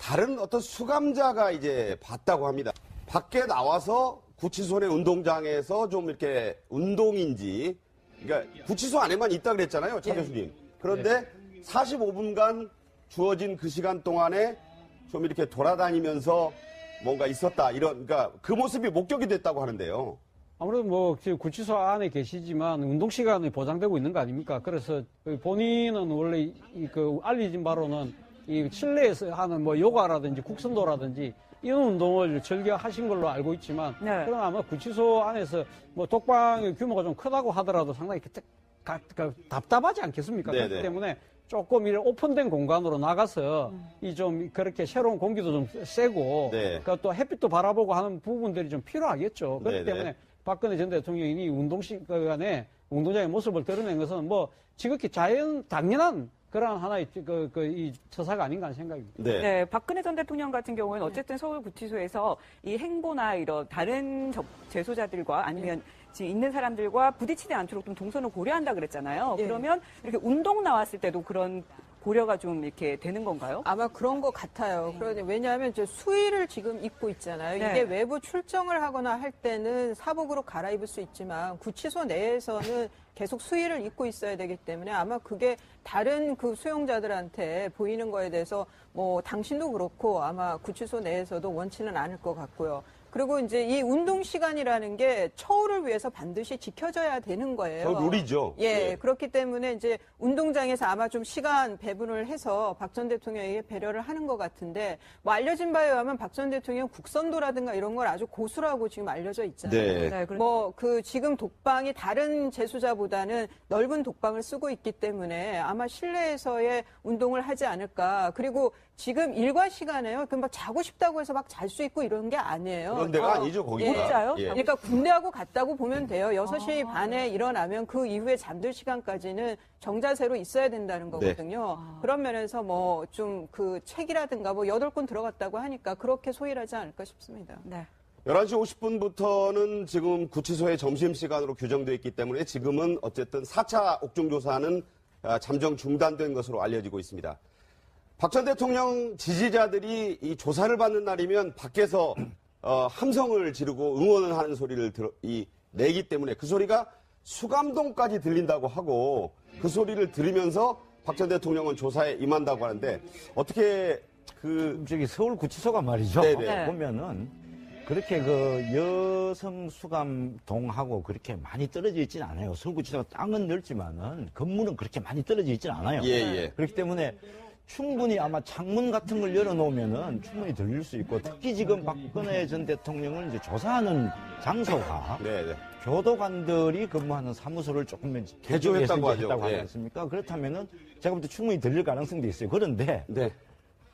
다른 어떤 수감자가 이제 봤다고 합니다. 밖에 나와서 구치소 내 운동장에서 좀 이렇게 운동인지, 그러니까 구치소 안에만 있다 그랬잖아요, 차 교수님. 그런데 45분간 주어진 그 시간 동안에 좀 이렇게 돌아다니면서 뭔가 있었다, 이런, 그러니까 그 모습이 목격이 됐다고 하는데요. 아무래도 뭐 구치소 안에 계시지만 운동 시간이 보장되고 있는 거 아닙니까? 그래서 본인은 원래 그 알려진 바로는 이 실내에서 하는 뭐 요가라든지 국선도라든지 이런 운동을 즐겨 하신 걸로 알고 있지만, 그럼 아마 구치소 안에서 뭐 독방의 규모가 좀 크다고 하더라도 상당히 답답하지 않겠습니까? 네네. 그렇기 때문에 조금 이런 오픈된 공간으로 나가서 이 좀 그렇게 새로운 공기도 좀 쐬고, 그러니까 또 햇빛도 바라보고 하는 부분들이 좀 필요하겠죠. 그렇기 때문에 박근혜 전 대통령이 운동 시간에 운동장의 모습을 드러낸 것은 뭐 지극히 당연한 그런 하나의 이 처사가 아닌가 하는 생각입니다. 네, 박근혜 전 대통령 같은 경우는 어쨌든 서울구치소에서 이 행보나 이런 다른 재소자들과 아니면 지금 있는 사람들과 부딪히지 않도록 좀 동선을 고려한다 그랬잖아요. 그러면 이렇게 운동 나왔을 때도 그런 고려가 좀 이렇게 되는 건가요? 아마 그런 것 같아요. 왜냐하면 이제 수의를 지금 입고 있잖아요. 이게 외부 출정을 하거나 할 때는 사복으로 갈아입을 수 있지만 구치소 내에서는 계속 수의를 입고 있어야 되기 때문에 아마 그게 다른 그 수용자들한테 보이는 거에 대해서 뭐 당신도 그렇고 아마 구치소 내에서도 원치는 않을 것 같고요. 그리고 이제 이 운동 시간이라는 게 처우를 위해서 반드시 지켜져야 되는 거예요. 룰이죠. 그렇기 때문에 이제 운동장에서 아마 좀 시간 배분을 해서 박 전 대통령에게 배려를 하는 것 같은데, 뭐 알려진 바에 의하면 박 전 대통령 국선도라든가 이런 걸 아주 고수라고 지금 알려져 있잖아요. 뭐 그 지금 독방이 다른 재수자보다는 넓은 독방을 쓰고 있기 때문에 아마 실내에서의 운동을 하지 않을까. 그리고 지금 일과 시간에요. 그 막 자고 싶다고 해서 막 잘 수 있고 이런 게 아니에요. 그런 데가 아니죠, 거기가. 진짜요? 그러니까 군대하고 같다고 보면 돼요. 6시 반에 일어나면 그 이후에 잠들 시간까지는 정자세로 있어야 된다는 거거든요. 그런 면에서 뭐 좀 그 책이라든가 뭐 8권 들어갔다고 하니까 그렇게 소일하지 않을까 싶습니다. 11시 50분부터는 지금 구치소의 점심시간으로 규정되어 있기 때문에 지금은 어쨌든 4차 옥중조사는 잠정 중단된 것으로 알려지고 있습니다. 박 전 대통령 지지자들이 이 조사를 받는 날이면 밖에서 함성을 지르고 응원을 하는 소리를 내기 때문에 그 소리가 수감동까지 들린다고 하고 그 소리를 들으면서 박 전 대통령은 조사에 임한다고 하는데 어떻게 저기 서울구치소가 말이죠. 보면은 그렇게 그 여성 수감동하고 그렇게 많이 떨어져 있지는 않아요. 서울구치소가 땅은 넓지만은 건물은 그렇게 많이 떨어져 있지는 않아요. 그렇기 때문에 충분히 아마 창문 같은 걸 열어놓으면은 충분히 들릴 수 있고, 특히 지금 박근혜 전 대통령을 이제 조사하는 장소가 교도관들이 근무하는 사무소를 조금 개조했다고 하지 않습니까? 그렇다면은 제가 볼 때 충분히 들릴 가능성도 있어요. 그런데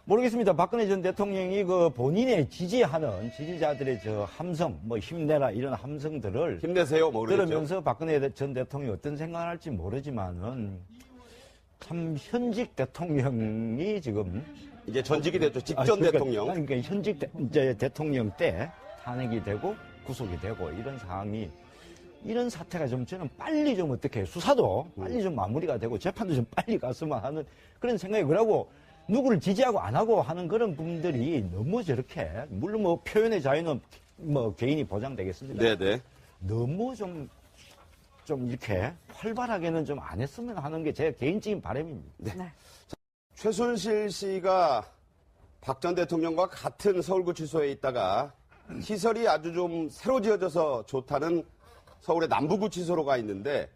모르겠습니다. 박근혜 전 대통령이 그 본인의 지지하는 지지자들의 저 함성, 뭐 힘내라 이런 함성들을 힘내세요, 뭐 들으면서 박근혜 전 대통령이 어떤 생각을 할지 모르지만은 참 현직 대통령이 지금 이제 전직이 됐죠. 직전 대통령. 그러니까 현직 이제 대통령 때 탄핵이 되고 구속이 되고 이런 상황이, 이런 사태가 좀 저는 빨리 좀 어떻게 수사도 빨리 좀 마무리가 되고 재판도 좀 빨리 갔으면 하는 그런 생각이, 그러고 누구를 지지하고 안 하고 하는 그런 분들이 너무 저렇게, 물론 뭐 표현의 자유는 뭐 개인이 보장되겠습니다. 너무 좀 이렇게 활발하게는 좀 안 했으면 하는 게 제 개인적인 바람입니다. 최순실 씨가 박 전 대통령과 같은 서울구치소에 있다가 시설이 아주 좀 새로 지어져서 좋다는 서울의 남부구치소로 가 있는데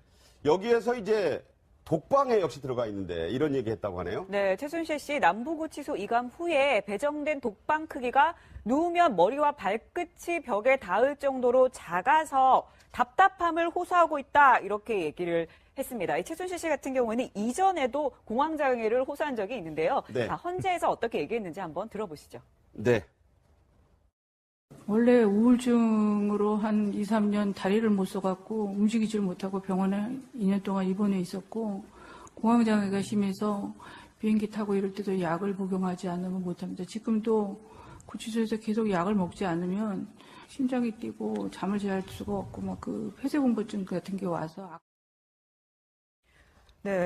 여기에서 이제 독방에 역시 들어가 있는데 이런 얘기 했다고 하네요. 최순실 씨 남부구치소 이감 후에 배정된 독방 크기가 누우면 머리와 발끝이 벽에 닿을 정도로 작아서 답답함을 호소하고 있다, 이렇게 얘기를 했습니다. 이 최순실 씨 같은 경우에는 이전에도 공황장애를 호소한 적이 있는데요. 자, 헌재에서 어떻게 얘기했는지 한번 들어보시죠. 원래 우울증으로 한 2, 3년 다리를 못 써갖고 움직이질 못하고 병원에 2년 동안 입원해 있었고, 공황장애가 심해서 비행기 타고 이럴 때도 약을 복용하지 않으면 못합니다. 지금도 구치소에서 계속 약을 먹지 않으면 심장이 뛰고 잠을 잘 수가 없고 막 그 폐쇄공포증 같은 게 와서.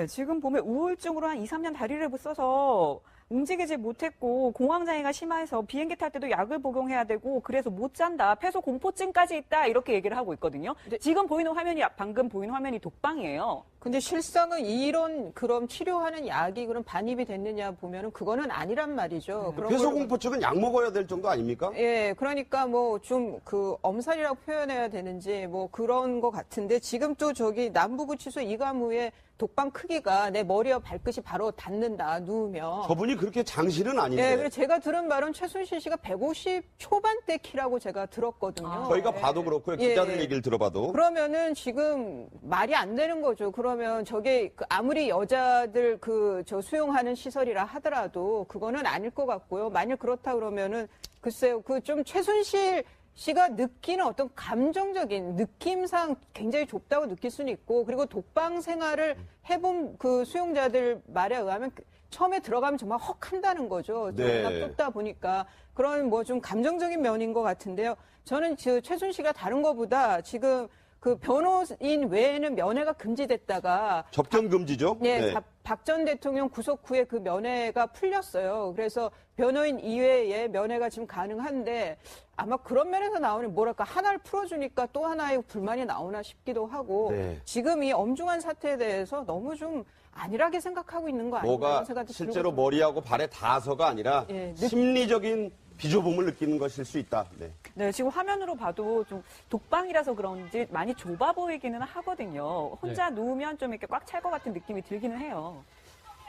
지금 보면 우울증으로 한 2, 3년 다리를 못 써서 움직이지 못했고 공황장애가 심해서 비행기 탈 때도 약을 복용해야 되고 그래서 못 잔다. 폐소 공포증까지 있다. 이렇게 얘기를 하고 있거든요. 지금 보이는 화면이 방금 보이는 화면이 독방이에요. 근데 실상은 이런 그럼 치료하는 약이 그럼 반입이 됐느냐 보면은 그거는 아니란 말이죠. 그런 걸로 폐소공포증은 약 먹어야 될 정도 아닙니까? 예, 그러니까 뭐 좀 그 엄살이라고 표현해야 되는지 뭐 그런 것 같은데 지금 또 저기 남부구치소 이감후의 독방 크기가 내 머리와 발끝이 바로 닿는다, 누우면. 저분이 그렇게 장실은 아닌데. 예, 그래서 제가 들은 말은 최순실 씨가 150 초반대 키라고 제가 들었거든요. 저희가 봐도 그렇고요. 기자들 예. 얘기를 들어봐도. 그러면은 지금 말이 안 되는 거죠. 그러면 저게 그 아무리 여자들 그 저 수용하는 시설이라 하더라도 그거는 아닐 것 같고요. 만일 그렇다 그러면은 글쎄요. 그 좀 최순실 씨가 느끼는 어떤 감정적인 느낌상 굉장히 좁다고 느낄 수는 있고 그리고 독방 생활을 해본 그 수용자들 말에 의하면 처음에 들어가면 정말 헉한다는 거죠. 네. 워낙 좁다 보니까 그런 뭐 좀 감정적인 면인 것 같은데요. 저는 그 최순실씨가 다른 것보다 지금 그 변호인 외에는 면회가 금지됐다가 접견 금지죠? 네, 박 전 대통령 구속 후에 그 면회가 풀렸어요. 그래서 변호인 이외에 면회가 지금 가능한데 아마 그런 면에서 나오는 뭐랄까 하나를 풀어주니까 또 하나의 불만이 나오나 싶기도 하고 네. 지금 이 엄중한 사태에 대해서 너무 좀 안일하게 생각하고 있는 거 아닌가 뭐가 이런 생각도 실제로 들고 머리하고 발에 닿아서가 아니라 예, 심리적인 비좁음을 느끼는 것일 수 있다. 네. 네, 지금 화면으로 봐도 좀 독방이라서 그런지 많이 좁아 보이기는 하거든요. 혼자 누우면 좀 이렇게 꽉 찰 것 같은 느낌이 들기는 해요.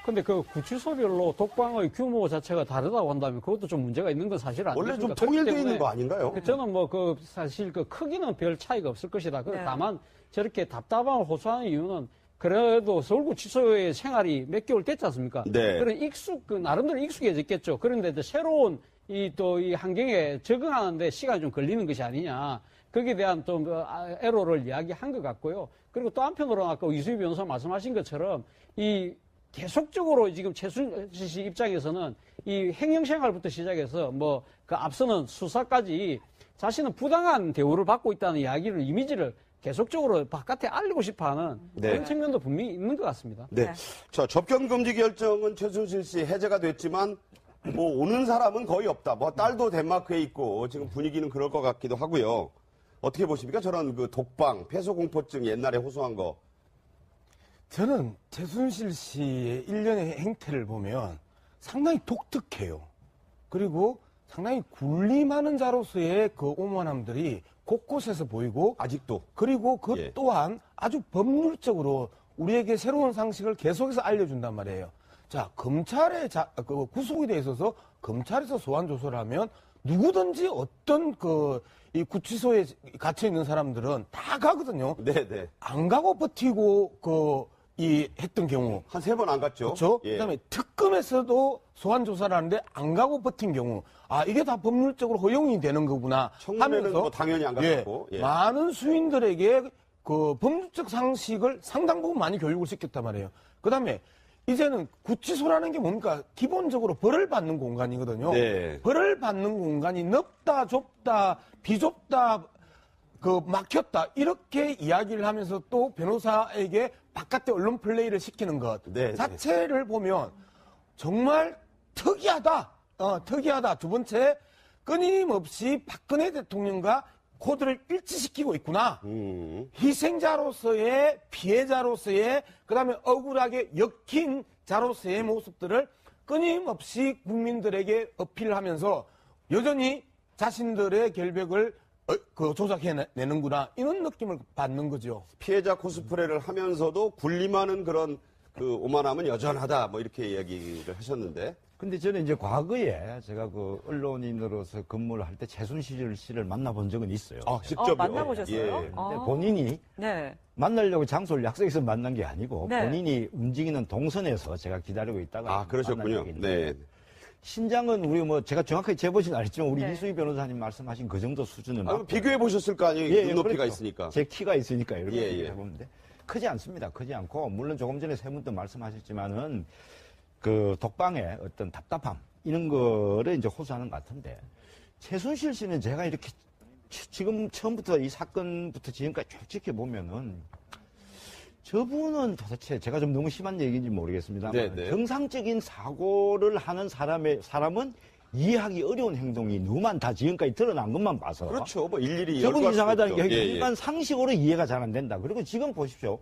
근데 그 구치소별로 독방의 규모 자체가 다르다고 한다면 그것도 좀 문제가 있는 건 사실 원래 아니겠습니까? 좀 통일되어 그렇기 있는 때문에 거 아닌가요? 저는 뭐 그 사실 그 크기는 별 차이가 없을 것이다. 네. 다만 저렇게 답답함을 호소하는 이유는 그래도 서울구치소의 생활이 몇 개월 됐지 않습니까? 네. 그런 나름대로 익숙해졌겠죠. 그런데 이제 새로운 이 환경에 적응하는데 시간이 좀 걸리는 것이 아니냐. 거기에 대한 좀 애로를 이야기한 것 같고요. 그리고 또 한편으로는 아까 이수희 변호사 말씀하신 것처럼 이 계속적으로 지금 최순실 씨 입장에서는 이 행정생활부터 시작해서 뭐 그 앞서는 수사까지 자신은 부당한 대우를 받고 있다는 이야기를 이미지를 계속적으로 바깥에 알리고 싶어하는 네. 그런 측면도 분명히 있는 것 같습니다. 네. 네. 자, 접견 금지 결정은 최순실 씨 해제가 됐지만 뭐 오는 사람은 거의 없다. 뭐 딸도 덴마크에 있고 지금 분위기는 그럴 것 같기도 하고요. 어떻게 보십니까? 저런 그 독방, 폐소공포증 옛날에 호소한 거. 저는 최순실 씨의 일련의 행태를 보면 상당히 독특해요. 그리고 상당히 군림하는 자로서의 그 오만함들이 곳곳에서 보이고 아직도. 그리고 그 예. 또한 아주 법률적으로 우리에게 새로운 상식을 계속해서 알려준단 말이에요. 자, 검찰의 그 구속에 대해 있어서 검찰에서 소환 조사를 하면 누구든지 어떤 이 구치소에 갇혀 있는 사람들은 다 가거든요. 네네. 안 가고 버티고 했던 경우. 한 3번 안 갔죠. 그렇죠? 예. 그다음에 특검에서도 소환 조사를 하는데 안 가고 버틴 경우. 아, 이게 다 법률적으로 허용이 되는 거구나 청문회는 뭐 당연히 안 갔고. 예. 많은 수인들에게 그 법률적 상식을 상당 부분 많이 교육을 시켰단 말이에요. 그다음에 이제는 구치소라는 게 뭡니까? 기본적으로 벌을 받는 공간이거든요. 네. 벌을 받는 공간이 넓다, 좁다, 비좁다, 막혔다. 이렇게 이야기를 하면서 또 변호사에게 바깥에 언론 플레이를 시키는 것 네, 자체를 보면 정말 특이하다. 특이하다. 두 번째, 끊임없이 박근혜 대통령과 코드를 일치시키고 있구나. 희생자로서의, 피해자로서의, 그 다음에 억울하게 엮인 자로서의 모습들을 끊임없이 국민들에게 어필하면서 여전히 자신들의 결백을 조작해내는구나. 이런 느낌을 받는 거죠. 피해자 코스프레를 하면서도 군림하는 그런 그 오만함은 여전하다. 뭐 이렇게 이야기를 하셨는데. 근데 저는 이제 과거에 제가 그 언론인으로서 근무를 할 때 최순실 씨를 만나본 적은 있어요. 직접요. 만나보셨어요? 예. 근데 아. 본인이 네. 만나려고 장소를 약속해서 만난 게 아니고 네. 본인이 움직이는 동선에서 제가 기다리고 있다가 아, 만난 그러셨군요. 적이 있는데 네. 신장은 우리 뭐 제가 정확하게 재보진 않았지만 우리 네. 이수희 변호사님 말씀하신 그 정도 수준은 아, 맞고. 비교해 보셨을 거 아니에요. 예, 눈높이가 그렇죠. 있으니까. 제 키가 있으니까 이렇게 예, 예. 해보는데 크지 않습니다. 크지 않고 물론 조금 전에 세 분도 말씀하셨지만은 그 독방의 어떤 답답함 이런 거를 이제 호소하는 것 같은데 최순실 씨는 제가 이렇게 지금 처음부터 이 사건부터 지금까지 쭉 지켜보면은 저분은 도대체 제가 좀 너무 심한 얘기인지 모르겠습니다만 네네. 정상적인 사고를 하는 사람은 이해하기 어려운 행동이 너무 많다. 지금까지 드러난 것만 봐서. 그렇죠. 뭐 일일이 저분이 열거할 수 이상하다는 없죠. 게 예, 예. 일반 상식으로 이해가 잘 안 된다. 그리고 지금 보십시오.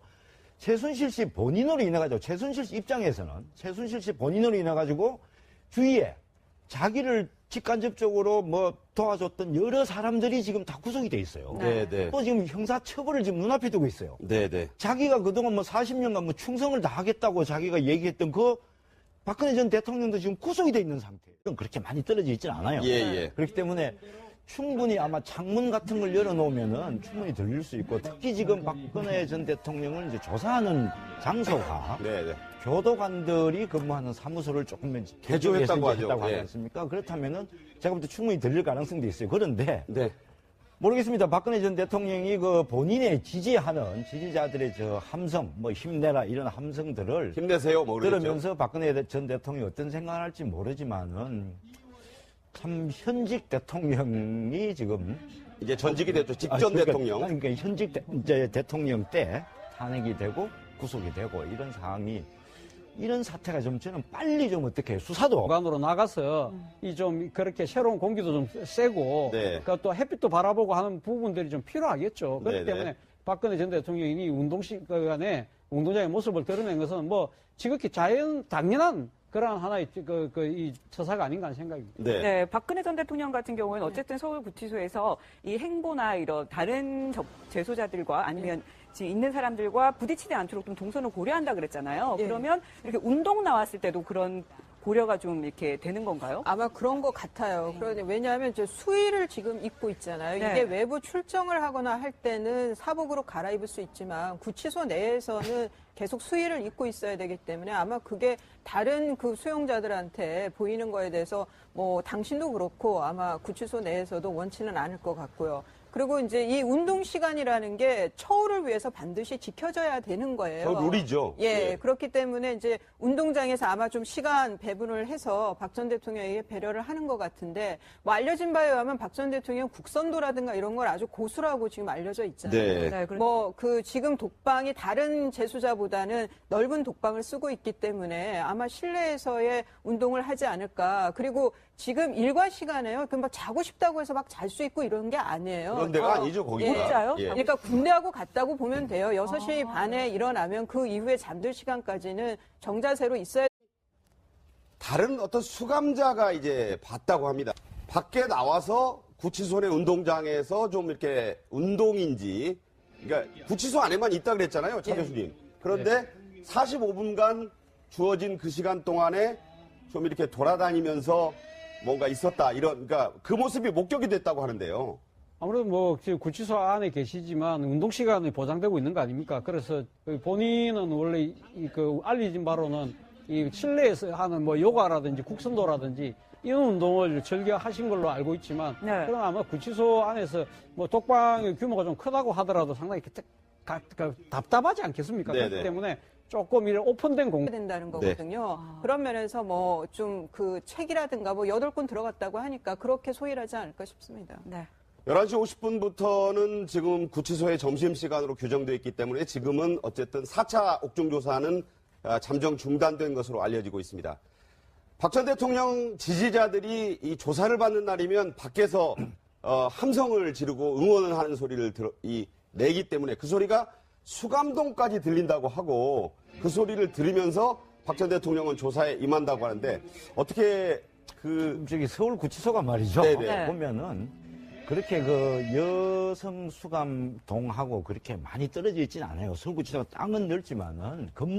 최순실 씨 본인으로 인해가지고 최순실 씨 입장에서는 최순실 씨 본인으로 인해가지고 주위에 자기를 직간접적으로 뭐 도와줬던 여러 사람들이 지금 다 구속이 돼 있어요. 네네. 또 지금 형사처벌을 지금 눈앞에 두고 있어요. 네네. 자기가 그동안 뭐 40년간 뭐 충성을 다하겠다고 자기가 얘기했던 그 박근혜 전 대통령도 지금 구속이 돼 있는 상태예요. 그렇게 많이 떨어져 있지는 않아요. 예, 예. 그렇기 때문에 충분히 아마 창문 같은 걸 열어놓으면은 충분히 들릴 수 있고 특히 지금 박근혜 전 대통령을 이제 조사하는 장소가 네네. 교도관들이 근무하는 사무소를 조금 개조했다고 하죠. 했다고 하지 예. 않습니까? 그렇다면은 제가 볼 때 충분히 들릴 가능성도 있어요. 그런데 네. 모르겠습니다. 박근혜 전 대통령이 그 본인의 지지하는 지지자들의 저 함성, 뭐 힘내라 이런 함성들을 힘내세요. 뭐 그러겠죠. 들으면서 박근혜 전 대통령이 어떤 생각을 할지 모르지만은 참 현직 대통령이 지금 이제 전직이 됐죠. 직전 대통령. 그러니까 현직 이제 대통령 때 탄핵이 되고 구속이 되고 이런 상황이 이런 사태가 좀 저는 빨리 좀 어떻게 수사도 공간으로 나가서 이 좀 그렇게 새로운 공기도 좀 쐬고 네. 또 햇빛도 바라보고 하는 부분들이 좀 필요하겠죠. 그렇기 네네. 때문에 박근혜 전 대통령이 운동 시간에 운동장의 모습을 드러낸 것은 뭐 지극히 당연한 그러한 하나의 이 처사가 아닌가 하는 생각입니다. 네. 네, 박근혜 전 대통령 같은 경우에는 어쨌든 서울구치소에서 이 행보나 이런 다른 재소자들과 아니면 지금 있는 사람들과 부딪히지 않도록 좀 동선을 고려한다 그랬잖아요. 예. 그러면 이렇게 운동 나왔을 때도 그런 고려가 좀 이렇게 되는 건가요? 아마 그런 것 같아요. 그러니 왜냐하면 이제 수의를 지금 입고 있잖아요. 네. 이게 외부 출정을 하거나 할 때는 사복으로 갈아입을 수 있지만 구치소 내에서는 계속 수의를 입고 있어야 되기 때문에 아마 그게 다른 그 수용자들한테 보이는 거에 대해서 뭐 당신도 그렇고 아마 구치소 내에서도 원치는 않을 것 같고요. 그리고 이제 이 운동 시간이라는 게 처우를 위해서 반드시 지켜져야 되는 거예요. 저 룰이죠. 예, 그렇기 때문에 이제 운동장에서 아마 좀 시간 배분을 해서 박 전 대통령에게 배려를 하는 것 같은데 뭐 알려진 바에 의하면 박 전 대통령 국선도라든가 이런 걸 아주 고수라고 지금 알려져 있잖아요. 네. 네, 뭐 그 지금 독방이 다른 재수자보다는 넓은 독방을 쓰고 있기 때문에 아마 실내에서의 운동을 하지 않을까. 그리고 지금 일과 시간에요. 그 막 자고 싶다고 해서 막 잘 수 있고 이런 게 아니에요. 그런 데가 아니죠, 거기가. 못 자요? 예. 그러니까 군대하고 같다고 보면 돼요. 6시 반에 일어나면 그 이후에 잠들 시간까지는 정자세로 있어야 다른 어떤 수감자가 이제 봤다고 합니다. 밖에 나와서 구치소 내 운동장에서 좀 이렇게 운동인지, 그러니까 구치소 안에만 있다 그랬잖아요, 차 교수님. 그런데 45분간 주어진 그 시간 동안에 좀 이렇게 돌아다니면서 뭔가 있었다, 이런, 그러니까 그 모습이 목격이 됐다고 하는데요. 아무래도 뭐 지금 구치소 안에 계시지만 운동 시간이 보장되고 있는 거 아닙니까? 그래서 본인은 원래 그 알려진 바로는 이 실내에서 하는 뭐 요가라든지 국선도라든지 이런 운동을 즐겨 하신 걸로 알고 있지만 네. 그럼 아마 구치소 안에서 뭐 독방의 규모가 좀 크다고 하더라도 상당히 답답하지 않겠습니까? 네네. 그렇기 때문에 조금 이런 오픈된 공간 된다는 거거든요. 그런 면에서 뭐 좀 그 책이라든가 뭐 8권 들어갔다고 하니까 그렇게 소홀하지 않을까 싶습니다. 네. 11시 50분부터는 지금 구치소의 점심시간으로 규정되어 있기 때문에 지금은 어쨌든 4차 옥중조사는 잠정 중단된 것으로 알려지고 있습니다. 박 전 대통령 지지자들이 이 조사를 받는 날이면 밖에서 함성을 지르고 응원을 하는 소리를 내기 때문에 그 소리가 수감동까지 들린다고 하고 그 소리를 들으면서 박 전 대통령은 조사에 임한다고 하는데 어떻게 저기 서울 구치소가 말이죠. 네네. 보면은 그렇게 그 여성 수감동하고 그렇게 많이 떨어져 있지는 않아요. 서울 구치소가 땅은 넓지만은 건물